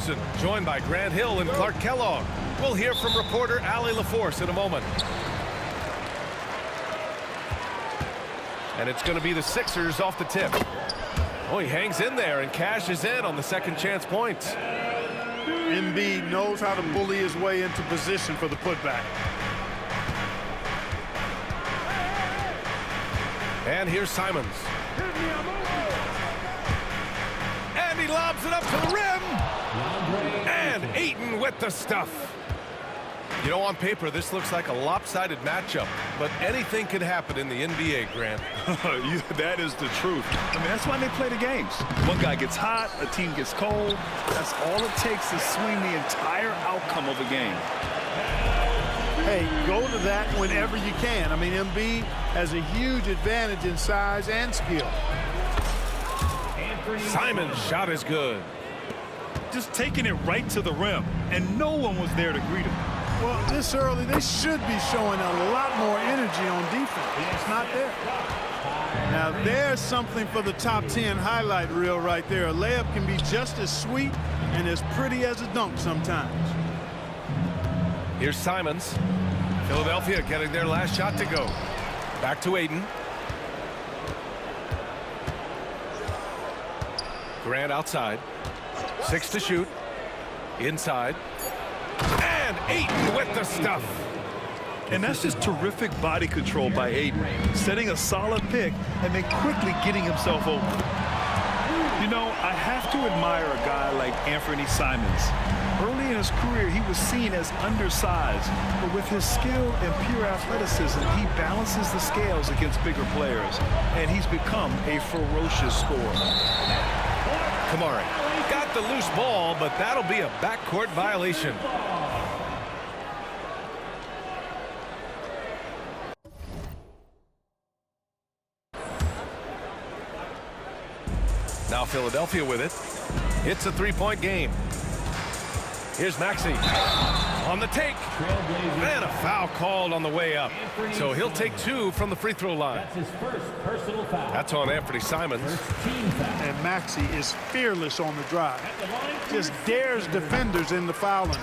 Wilson, joined by Grant Hill and Clark Kellogg. We'll hear from reporter Allie LaForce in a moment. And it's going to be the Sixers off the tip. Oh, he hangs in there and cashes in on the second chance points. Embiid knows how to bully his way into position for the putback. And here's Simons. And he lobs it up to the rim. And Ayton with the stuff. You know, on paper, this looks like a lopsided matchup, but anything could happen in the NBA, Grant. That is the truth. I mean, that's why they play the games. One guy gets hot, a team gets cold. That's all it takes to swing the entire outcome of a game. Hey, go to that whenever you can. I mean, Embiid has a huge advantage in size and skill. Simon's shot is good. Just taking it right to the rim, and no one was there to greet him. Well, this early, they should be showing a lot more energy on defense. It's not there. Now, there's something for the top 10 highlight reel right there. A layup can be just as sweet and as pretty as a dunk sometimes. Here's Simons. Philadelphia getting their last shot to go. Back to Ayton. Grant outside. 6 to shoot. Inside. And Ayton with the stuff. And that's just terrific body control by Ayton. Setting a solid pick and then quickly getting himself open. You know, I have to admire a guy like Anthony Simons. Early in his career, he was seen as undersized, but with his skill and pure athleticism, he balances the scales against bigger players, and he's become a ferocious scorer. Kamari got the loose ball, but that'll be a backcourt violation. Now Philadelphia with it. It's a three-point game. Here's Maxey on the take. And a foul called on the way up. So he'll take 2 from the free throw line. That's his first personal foul. That's on Anthony Simons. And Maxey is fearless on the drive. Just dares defenders in the foul line.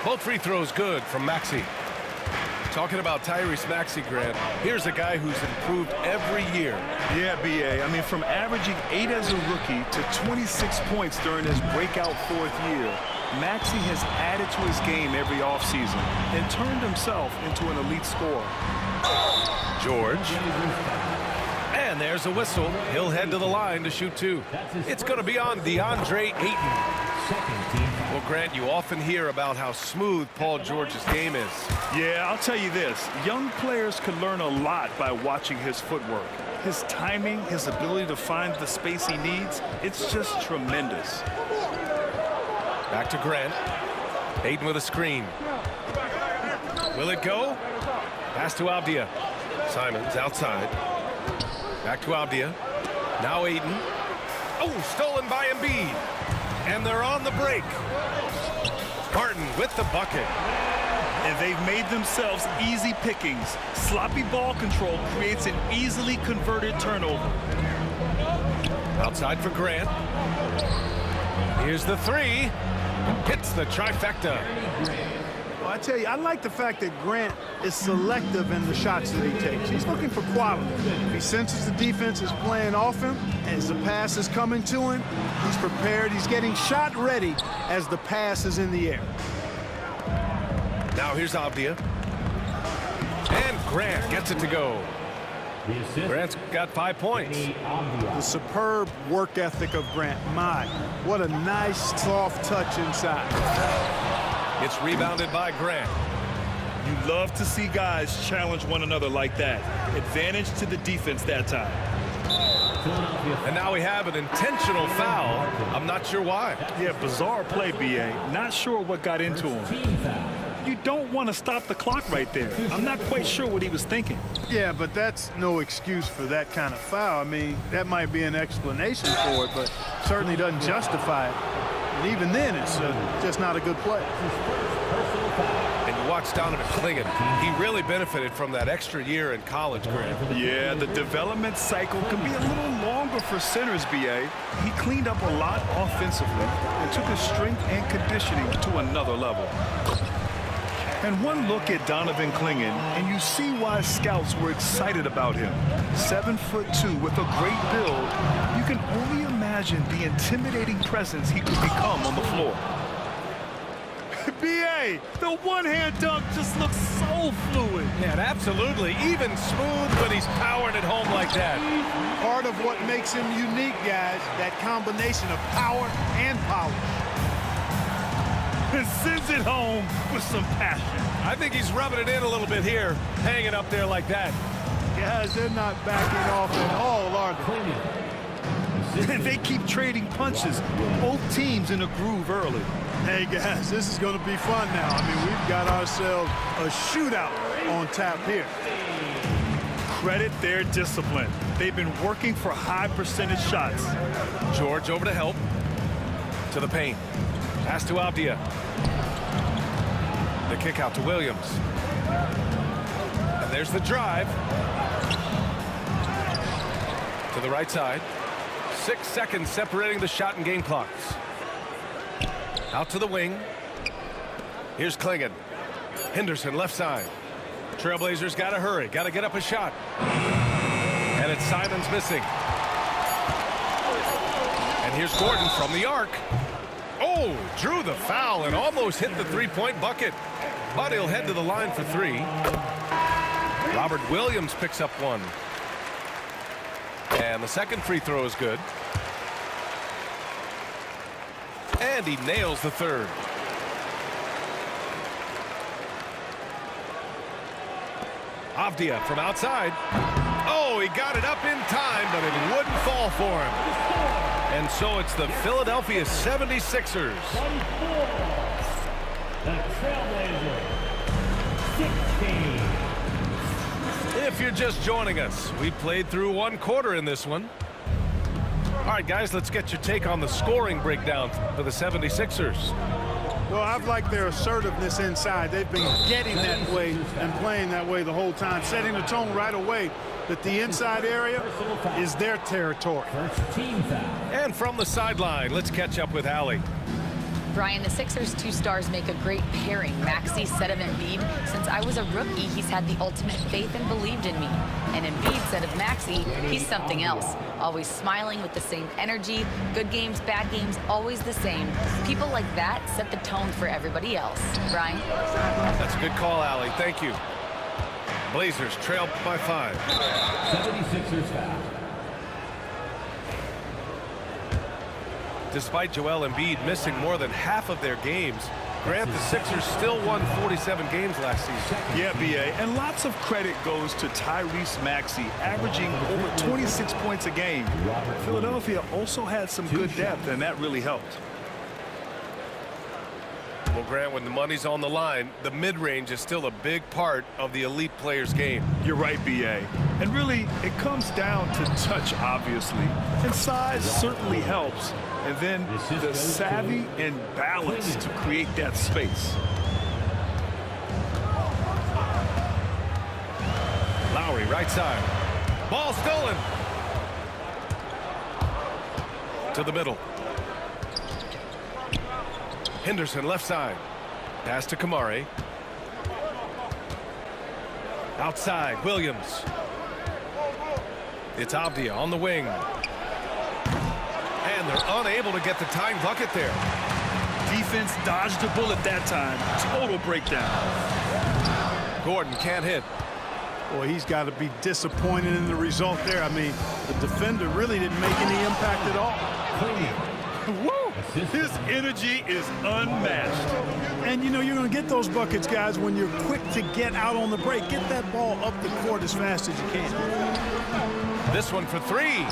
Both free throws good from Maxey. Talking about Tyrese Maxey, Grant, here's a guy who's improved every year. Yeah, B.A. I mean, from averaging 8 as a rookie to 26 points during his breakout 4th year, Maxey has added to his game every offseason and turned himself into an elite scorer. George. And there's a whistle. He'll head to the line to shoot 2. It's going to be on DeAndre Ayton. Well, Grant, you often hear about how smooth Paul George's game is. Yeah, I'll tell you this. Young players can learn a lot by watching his footwork. His timing, his ability to find the space he needs, it's just tremendous. Back to Grant. Ayton with a screen. Will it go? Pass to Avdia. Simons outside. Back to Avdia. Now Ayton. Oh, stolen by Embiid. And they're on the break. Martin with the bucket. And they've made themselves easy pickings. Sloppy ball control creates an easily converted turnover. Outside for Grant. Here's the 3. Hits the trifecta. Well, I tell you, I like the fact that Grant is selective in the shots that he takes. He's looking for quality. If he senses the defense is playing off him, as the pass is coming to him, he's prepared. He's getting shot ready as the pass is in the air. Now here's Avdia. And Grant gets it to go. Grant's got 5 points. The superb work ethic of Grant. My, what a nice, soft touch inside. It's rebounded by Grant. You love to see guys challenge one another like that. Advantage to the defense that time. And now we have an intentional foul. I'm not sure why. Yeah, bizarre play, B.A. Not sure what got into him. You don't want to stop the clock right there. I'm not quite sure what he was thinking. Yeah, but that's no excuse for that kind of foul. I mean, that might be an explanation for it, but certainly doesn't justify it. And even then, it's just not a good play. And you watch Donovan Clingan. He really benefited from that extra year in college, Grant. Yeah, the development cycle can be a little longer for centers, B.A. He cleaned up a lot offensively and took his strength and conditioning to another level. And one look at Donovan Clingan, and you see why scouts were excited about him. 7'2" with a great build. You can only imagine the intimidating presence he could become on the floor. B.A., the one-hand dunk just looks so fluid. Yeah, absolutely. Even smooth when he's powering it home like that. Part of what makes him unique, guys, that combination of power and polish. And sends it home with some passion. I think he's rubbing it in a little bit here, hanging up there like that. Guys, they're not backing off at all, are they? And they keep trading punches. Both teams in a groove early. Hey, guys, this is going to be fun now. I mean, we've got ourselves a shootout on tap here. Credit their discipline. They've been working for high percentage shots. George over to help. To the paint. Pass to Abdia. The kick out to Williams. And there's the drive. To the right side. 6 seconds separating the shot and game clocks. Out to the wing. Here's Clingan. Henderson left side. Trailblazers got to hurry. Got to get up a shot. And it's Simons missing. And here's Gordon from the arc. Oh, drew the foul and almost hit the three-point bucket. But he'll head to the line for three. Robert Williams picks up one. And the second free throw is good. And he nails the third. Avdia from outside. Oh, he got it up in time, but it wouldn't fall for him. And so it's the Philadelphia 76ers. The Trailblazers, 16. If you're just joining us, we played through one quarter in this one. All right, guys, let's get your take on the scoring breakdown for the 76ers. Well, I've liked their assertiveness inside. They've been getting that way and playing that way the whole time, setting the tone right away that the inside area is their territory. And from the sideline, let's catch up with Allie. Brian, the Sixers' two stars make a great pairing. Maxey said of Embiid, since I was a rookie, he's had the ultimate faith and believed in me. And Embiid said of Maxey, he's something else. Always smiling with the same energy. Good games, bad games, always the same. People like that set the tone for everybody else. Brian? That's a good call, Allie. Thank you. Blazers trail by 5. 76ers foul. Despite Joel Embiid missing more than half of their games, Grant, the Sixers still won 47 games last season. Yeah, B.A., and lots of credit goes to Tyrese Maxey, averaging over 26 points a game. Philadelphia also had some good depth, and that really helped. Well, Grant, when the money's on the line, the mid-range is still a big part of the elite player's game. You're right, B.A. And really, it comes down to touch, obviously. And size certainly helps. And then the savvy and balance to create that space. Lowry, right side. Ball stolen. To the middle. Henderson, left side. Pass to Kamari. Outside, Williams. It's Avdia on the wing. And they're unable to get the tying bucket there. Defense dodged a bullet that time. Total breakdown. Gordon can't hit. Boy, he's got to be disappointed in the result there. I mean, the defender really didn't make any impact at all. Woo! His energy is unmatched. And, you know, you're going to get those buckets, guys, when you're quick to get out on the break. Get that ball up the court as fast as you can. This one for 3.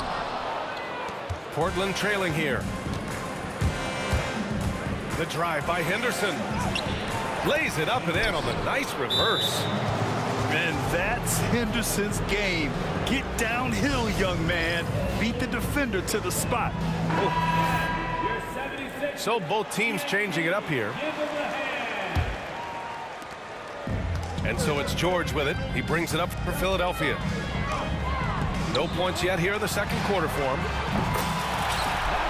Portland trailing here. The drive by Henderson. Lays it up and in on the nice reverse. And that's Henderson's game. Get downhill, young man. Beat the defender to the spot. Oh. Your 76ers So both teams changing it up here. And so it's George with it. He brings it up for Philadelphia. No points yet here in the second quarter for him.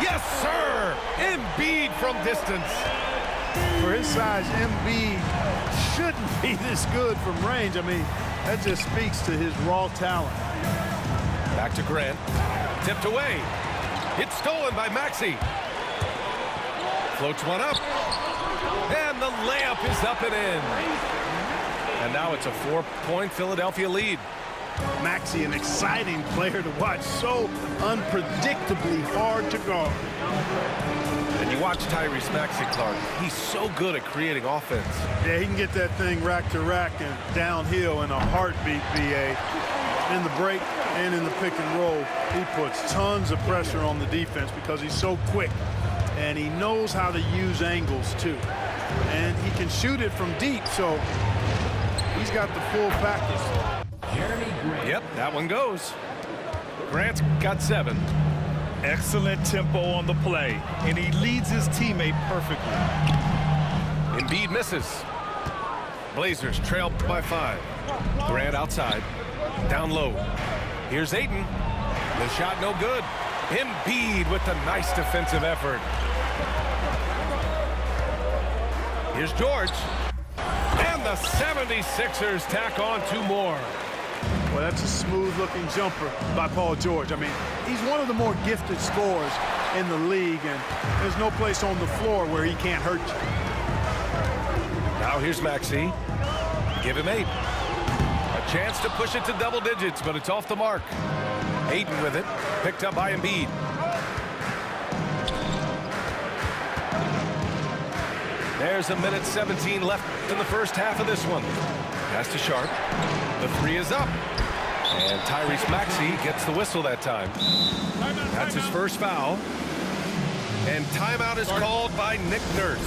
Yes, sir! Embiid from distance. For his size, Embiid shouldn't be this good from range. I mean, that just speaks to his raw talent. Back to Grant. Tipped away. It's stolen by Maxey. Floats one up. And the layup is up and in. And now it's a 4-point Philadelphia lead. Maxey, an exciting player to watch. So unpredictably hard to guard. And you watch Tyrese Maxey, Clark. He's so good at creating offense. Yeah, he can get that thing rack to rack and downhill in a heartbeat, VA. In the break and in the pick and roll, he puts tons of pressure on the defense because he's so quick. And he knows how to use angles, too. And he can shoot it from deep, so he's got the full package. Yep, that one goes. Grant's got 7. Excellent tempo on the play, and he leads his teammate perfectly. Embiid misses. Blazers trail by 5. Grant outside. Down low. Here's Ayton. The shot no good. Embiid with the nice defensive effort. Here's George. And the 76ers tack on 2 more. Well, that's a smooth-looking jumper by Paul George. I mean, he's one of the more gifted scorers in the league, and there's no place on the floor where he can't hurt you. Now here's Maxey. Give him 8. A chance to push it to double digits, but it's off the mark. Ayton with it. Picked up by Embiid. There's a minute 17 left in the first half of this one. Pass to Sharp. The 3 is up. And Tyrese Maxey gets the whistle that time. That's his first foul. And timeout is called by Nick Nurse.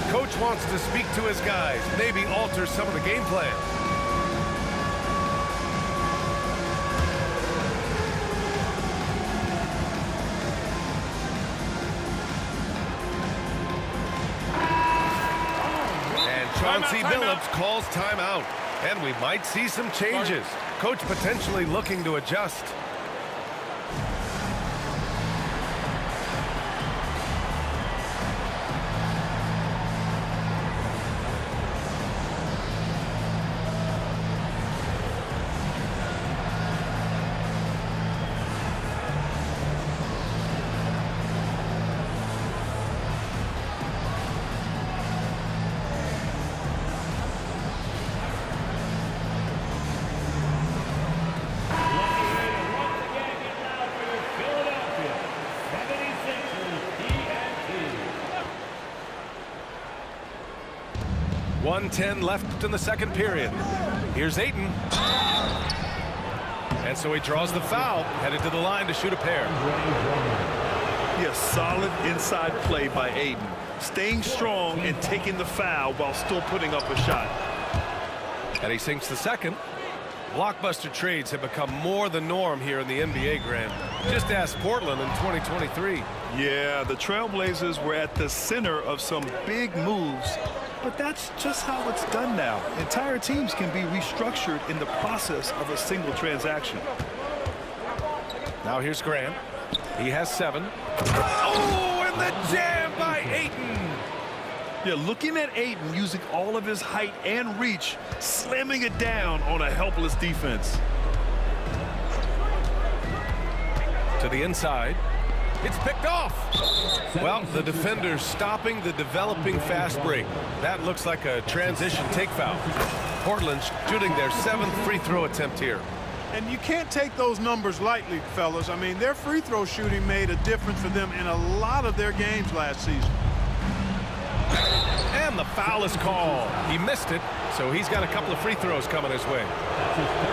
Coach wants to speak to his guys, maybe alter some of the game plan. Chauncey Billups calls timeout, and we might see some changes. Coach potentially looking to adjust. .110 left in the second period. Here's Ayton. And so he draws the foul, headed to the line to shoot a pair. Yeah, solid inside play by Ayton. Staying strong and taking the foul while still putting up a shot. And he sinks the second. Blockbuster trades have become more the norm here in the NBA, Grant. Just ask Portland in 2023. Yeah, the Trailblazers were at the center of some big moves. But that's just how it's done now. Entire teams can be restructured in the process of a single transaction. Now here's Grant. He has 7. Oh, and the jam by Ayton. Yeah, looking at Ayton using all of his height and reach, slamming it down on a helpless defense. To the inside. It's picked off. Well, the defender's stopping the developing fast break. That looks like a transition take foul. Portland's shooting their 7th free throw attempt here. And you can't take those numbers lightly, fellas. I mean, their free throw shooting made a difference for them in a lot of their games last season. And the foul is called. He missed it, so he's got a couple of free throws coming his way.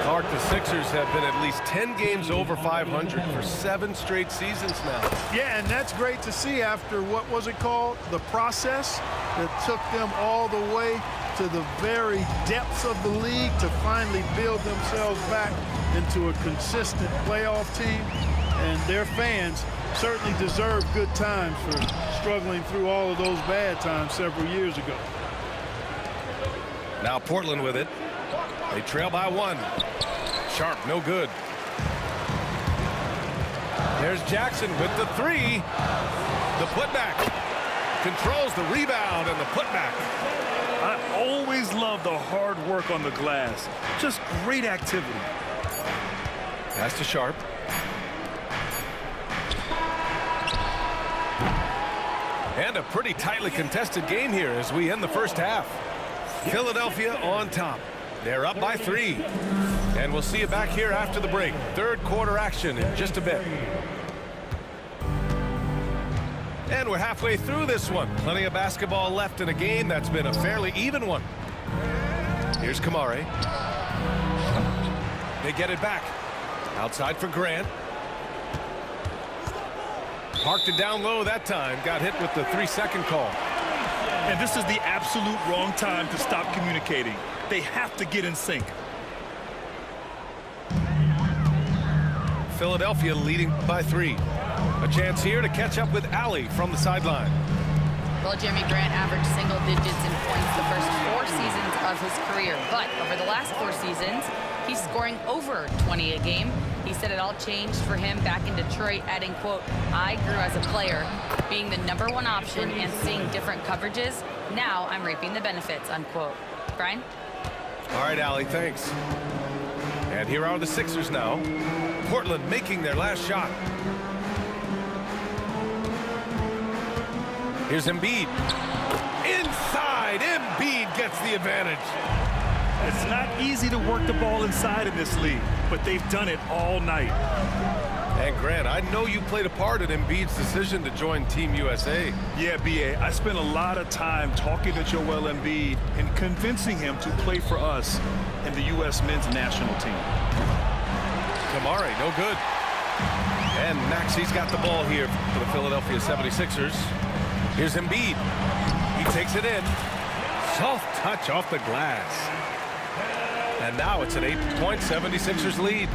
Clark, the Sixers have been at least 10 games over 500 for 7 straight seasons now. Yeah, and that's great to see after, what was it called? The process that took them all the way to the very depths of the league to finally build themselves back into a consistent playoff team. And their fans certainly deserve good times for struggling through all of those bad times several years ago. Now Portland with it. They trail by 1. Sharp, no good. There's Jackson with the 3. The putback. Controls the rebound and the putback. I always love the hard work on the glass. Just great activity. Pass to Sharp. And a pretty tightly contested game here as we end the first half. Philadelphia on top. They're up by 3. And we'll see you back here after the break. Third quarter action in just a bit. And we're halfway through this one. Plenty of basketball left in a game that's been a fairly even one. Here's Kamare. They get it back. Outside for Grant. Parked it down low that time. Got hit with the 3-second call. And this is the absolute wrong time to stop communicating. They have to get in sync. Philadelphia leading by 3. A chance here to catch up with Allie from the sideline. Well, Jeremy Grant averaged single digits in points the first 4 seasons of his career. But over the last 4 seasons, he's scoring over 20 a game. He said it all changed for him back in Detroit, adding, quote, "I grew as a player, being the #1 option and seeing different coverages. Now I'm reaping the benefits," unquote. Brian? All right, Allie, thanks. And here are the Sixers now. Portland making their last shot. Here's Embiid. Inside, Embiid gets the advantage. It's not easy to work the ball inside in this league, but they've done it all night. And Grant, I know you played a part in Embiid's decision to join Team USA. Yeah, B.A., I spent a lot of time talking to Joel Embiid and convincing him to play for us and the U.S. men's national team. Kamare, no good. And Maxi's got the ball here for the Philadelphia 76ers. Here's Embiid. He takes it in. Soft touch off the glass. And now it's an 8-point 76ers lead.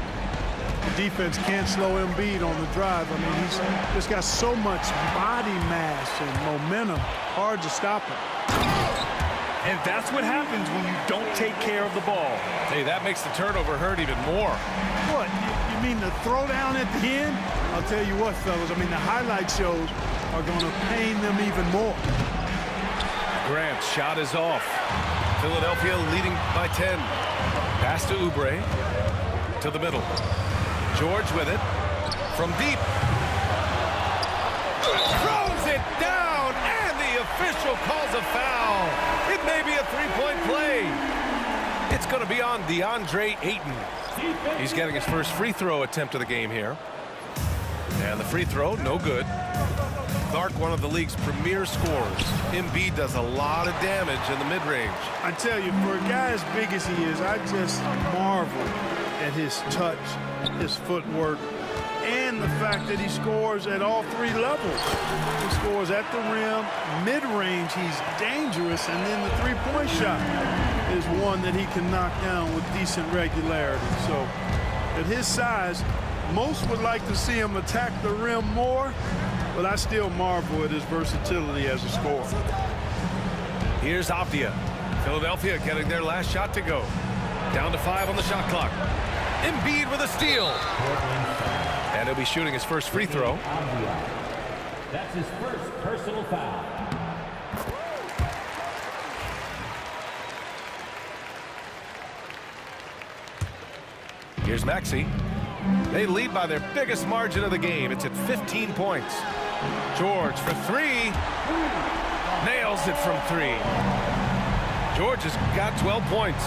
The defense can't slow Embiid on the drive. I mean, he's just got so much body mass and momentum. Hard to stop him. And that's what happens when you don't take care of the ball. Hey, that makes the turnover hurt even more. What? You mean the throwdown at the end? I'll tell you what, fellas. I mean, the highlight shows are going to pain them even more. Grant's shot is off. Philadelphia leading by 10. Pass to Oubre. To the middle. George with it. From deep. Throws it down, and the official calls a foul. It may be a 3-point play. It's going to be on DeAndre Ayton. He's getting his first free throw attempt of the game here. And the free throw, no good. Clark, one of the league's premier scorers. Embiid does a lot of damage in the mid-range. I tell you, for a guy as big as he is, I just marvel at his touch, his footwork, and the fact that he scores at all 3 levels. He scores at the rim, mid-range, he's dangerous, and then the 3-point shot is one that he can knock down with decent regularity. So at his size, most would like to see him attack the rim more, but I still marvel at his versatility as a scorer. Here's Avdia. Philadelphia getting their last shot to go. Down to 5 on the shot clock. Embiid with a steal. And he'll be shooting his first free throw. That's his first personal foul. Here's Maxey. They lead by their biggest margin of the game. It's at 15 points. George for 3. Nails it from 3. George has got 12 points.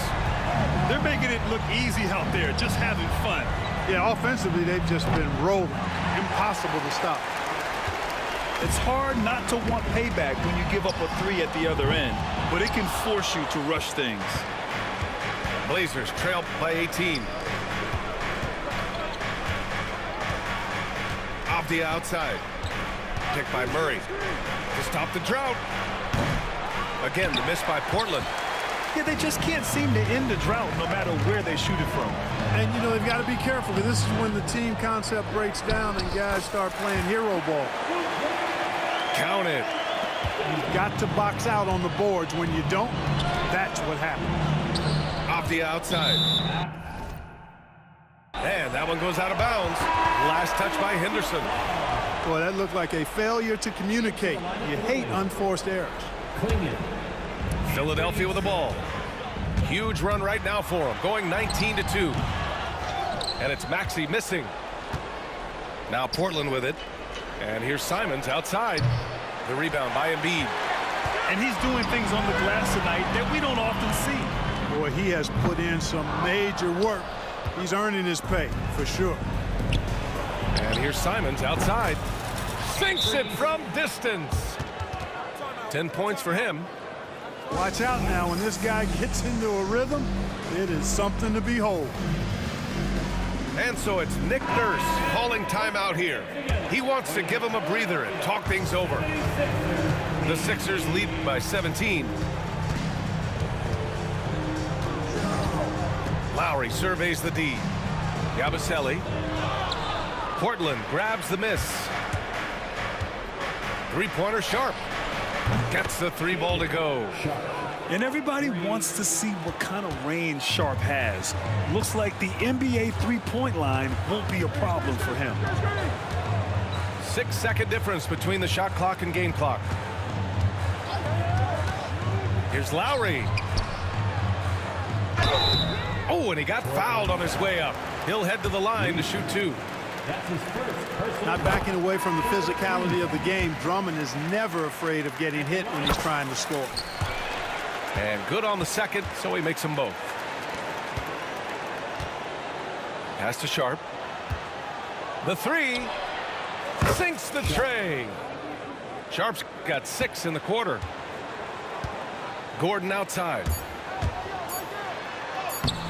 They're making it look easy out there, just having fun. Yeah, offensively, they've just been rolling. Impossible to stop. It's hard not to want payback when you give up a 3 at the other end, but it can force you to rush things. Blazers trail by 18. Avdia outside. Picked by Murray to stop the drought. Again, the miss by Portland. Yeah, they just can't seem to end the drought no matter where they shoot it from. And, you know, they've got to be careful, because this is when the team concept breaks down and guys start playing hero ball. Count it. You've got to box out on the boards. When you don't, that's what happens. Off the outside. And that one goes out of bounds. Last touch by Henderson. Boy, that looked like a failure to communicate. You hate unforced errors. Philadelphia with the ball. Huge run right now for them, going 19-2. And it's Maxey missing. Now Portland with it. And here's Simons outside. The rebound by Embiid. And he's doing things on the glass tonight that we don't often see. Boy, he has put in some major work. He's earning his pay, for sure. And here's Simons outside. Sinks it from distance. 10 points for him. Watch out now. When this guy gets into a rhythm, it is something to behold. And so it's Nick Nurse calling timeout here. He wants to give him a breather and talk things over. The Sixers lead by 17. Lowry surveys the D. Yabusele. Portland grabs the miss. Three-pointer Sharp. Gets the three ball to go. And everybody wants to see what kind of range Sharp has. Looks like the NBA three-point line won't be a problem for him. 6-second difference between the shot clock and game clock. Here's Lowry. Oh, and he got fouled on his way up. He'll head to the line to shoot two. Not backing away from the physicality of the game. Drummond is never afraid of getting hit when he's trying to score. And good on the second, so he makes them both. Pass to Sharp. The three. Sinks the tray. Sharp's got 6 in the quarter. Gordon outside.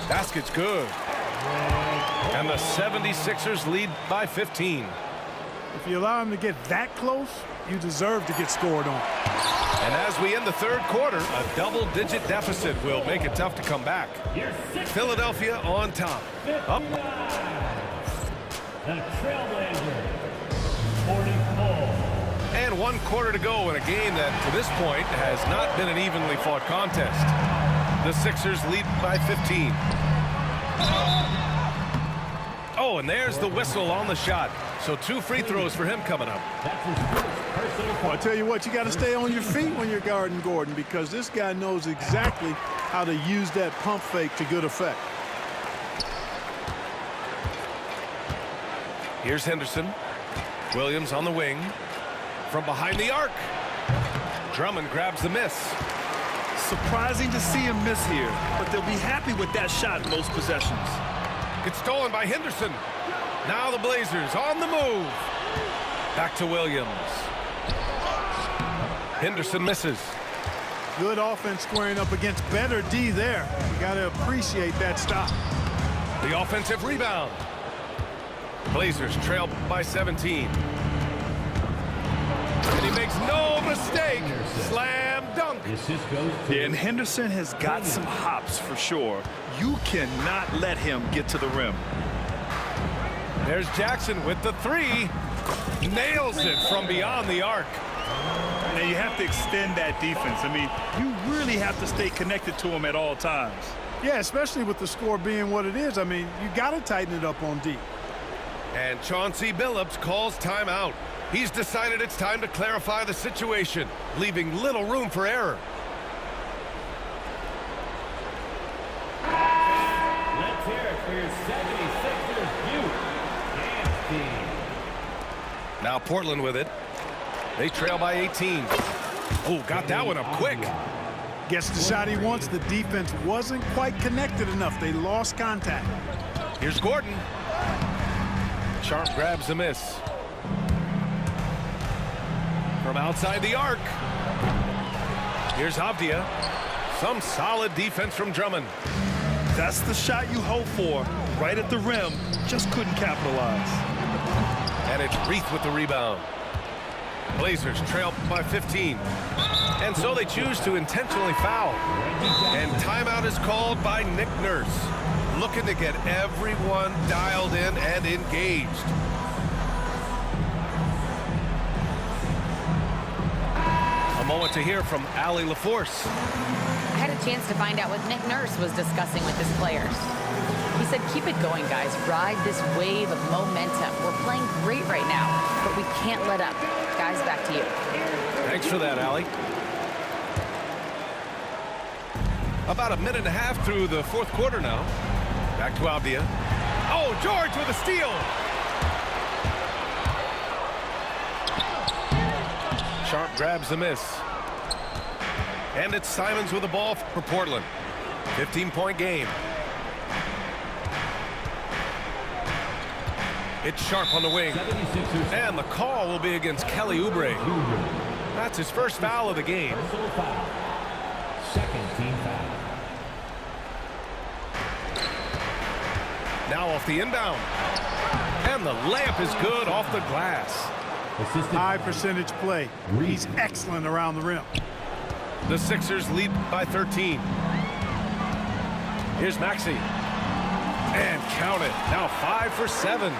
Basket's good. And the 76ers lead by 15. If you allow him to get that close, you deserve to get scored on. And as we end the third quarter, a double-digit deficit will make it tough to come back. Philadelphia on top. Up. The Trailblazer, 44. And 1 quarter to go in a game that, to this point, has not been an evenly fought contest. The Sixers lead by 15. Oh, and there's the whistle on the shot. So 2 free throws for him coming up. Well, I tell you what, you got to stay on your feet when you're guarding Gordon, because this guy knows exactly how to use that pump fake to good effect. Here's Henderson. Williams on the wing. From behind the arc. Drummond grabs the miss. Surprising to see him miss here, but they'll be happy with that shot most possessions. Gets stolen by Henderson. Now the Blazers on the move. Back to Williams. Henderson misses. Good offense squaring up against better D there. You got to appreciate that stop. The offensive rebound. Blazers trail by 17. And he makes no mistake. Slam dunk. Yeah, and Henderson has got some hops for sure. You cannot let him get to the rim. There's Jackson with the three. Nails it from beyond the arc. Now you have to extend that defense. I mean, you really have to stay connected to him at all times. Yeah, especially with the score being what it is. I mean, you got to tighten it up on D. And Chauncey Billups calls timeout. He's decided it's time to clarify the situation, leaving little room for error. Let's hear it for your 76ers Butte dance team. Now Portland with it. They trail by 18. Oh, got that one up quick. Gets the shot he wants. The defense wasn't quite connected enough. They lost contact. Here's Gordon. Sharp grabs the miss. From outside the arc. Here's Avdia. Some solid defense from Drummond. That's the shot you hope for. Right at the rim. Just couldn't capitalize. And it's Reith with the rebound. Blazers trail by 15. And so they choose to intentionally foul. And timeout is called by Nick Nurse, looking to get everyone dialed in and engaged. A moment to hear from Allie LaForce. I had a chance to find out what Nick Nurse was discussing with his players. He said, keep it going, guys. Ride this wave of momentum. We're playing great right now, but we can't let up. Guys, back to you. Thanks for that, Allie. About a minute and a half through the fourth quarter now. Back to Abdia. Oh, George with a steal. Sharp grabs the miss. And it's Simons with the ball for Portland. 15-point game. It's Sharp on the wing. And the call will be against Kelly Oubre. That's his first foul of the game. Second team foul. Now off the inbound. And the layup is good off the glass. High percentage play. He's excellent around the rim. The Sixers lead by 13. Here's Maxey. And count it. Now 5 for 7.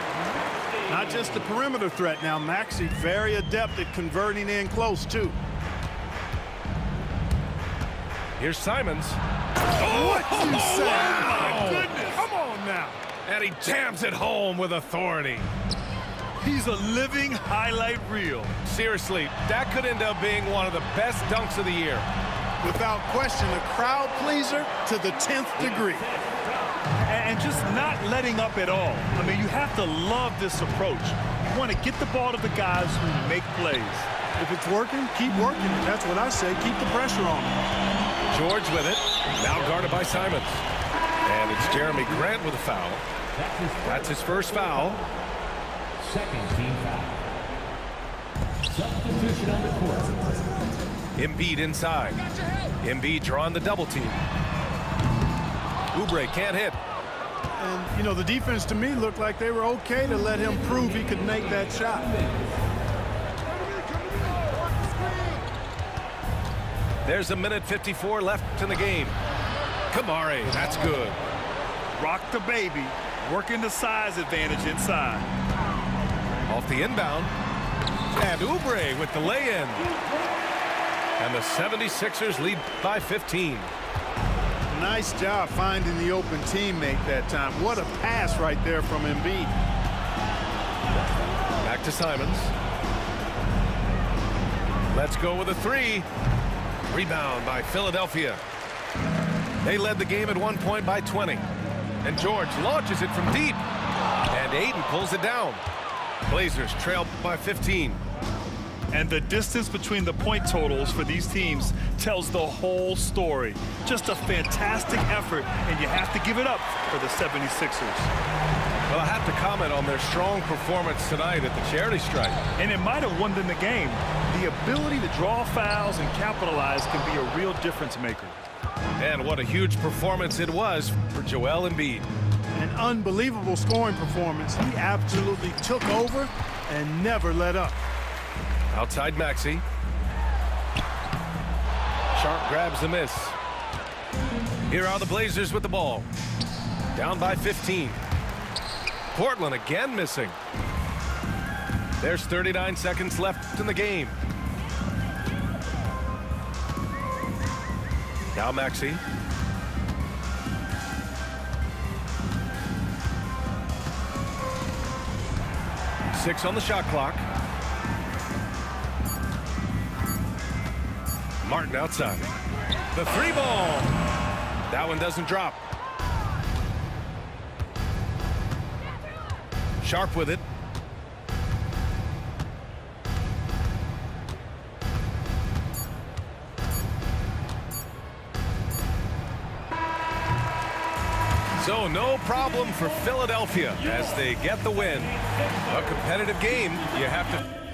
Not just the perimeter threat now. Maxey very adept at converting in close, too. Here's Simons. What you say? Wow. My goodness. Come on now. And he jams it home with authority. He's a living highlight reel. Seriously, that could end up being one of the best dunks of the year. Without question, a crowd pleaser to the 10th degree. And just not letting up at all. I mean, you have to love this approach. You want to get the ball to the guys who make plays. If it's working, keep working it. That's what I say. Keep the pressure on. George with it. Now guarded by Simons. And it's Jeremy Grant with a foul. That's his first foul. Second team foul. Substitution on the court. Embiid inside. Embiid drawing the double team. Oubre can't hit. And, you know, the defense to me looked like they were okay to let him prove he could make that shot. There's a minute 54 left in the game. Kamari, that's good. Rock the baby, working the size advantage inside. Off the inbound. And Oubre with the lay-in. And the 76ers lead by 15. Nice job finding the open teammate that time. What a pass right there from Embiid. Back to Simons. Let's go with a three. Rebound by Philadelphia. They led the game at one point by 20. And George launches it from deep. And Ayton pulls it down. Blazers trail by 15. And the distance between the point totals for these teams tells the whole story. Just a fantastic effort, and you have to give it up for the 76ers. Well, I have to comment on their strong performance tonight at the charity stripe. And it might have won them the game. The ability to draw fouls and capitalize can be a real difference maker. And what a huge performance it was for Joel Embiid. An unbelievable scoring performance. He absolutely took over and never let up. Outside Maxey. Sharp grabs the miss. Here are the Blazers with the ball. Down by 15. Portland again missing. There's 39 seconds left in the game. Now Maxey. Six on the shot clock. Martin outside. The three ball. That one doesn't drop. Sharp with it. So no problem for Philadelphia as they get the win. A competitive game, you have to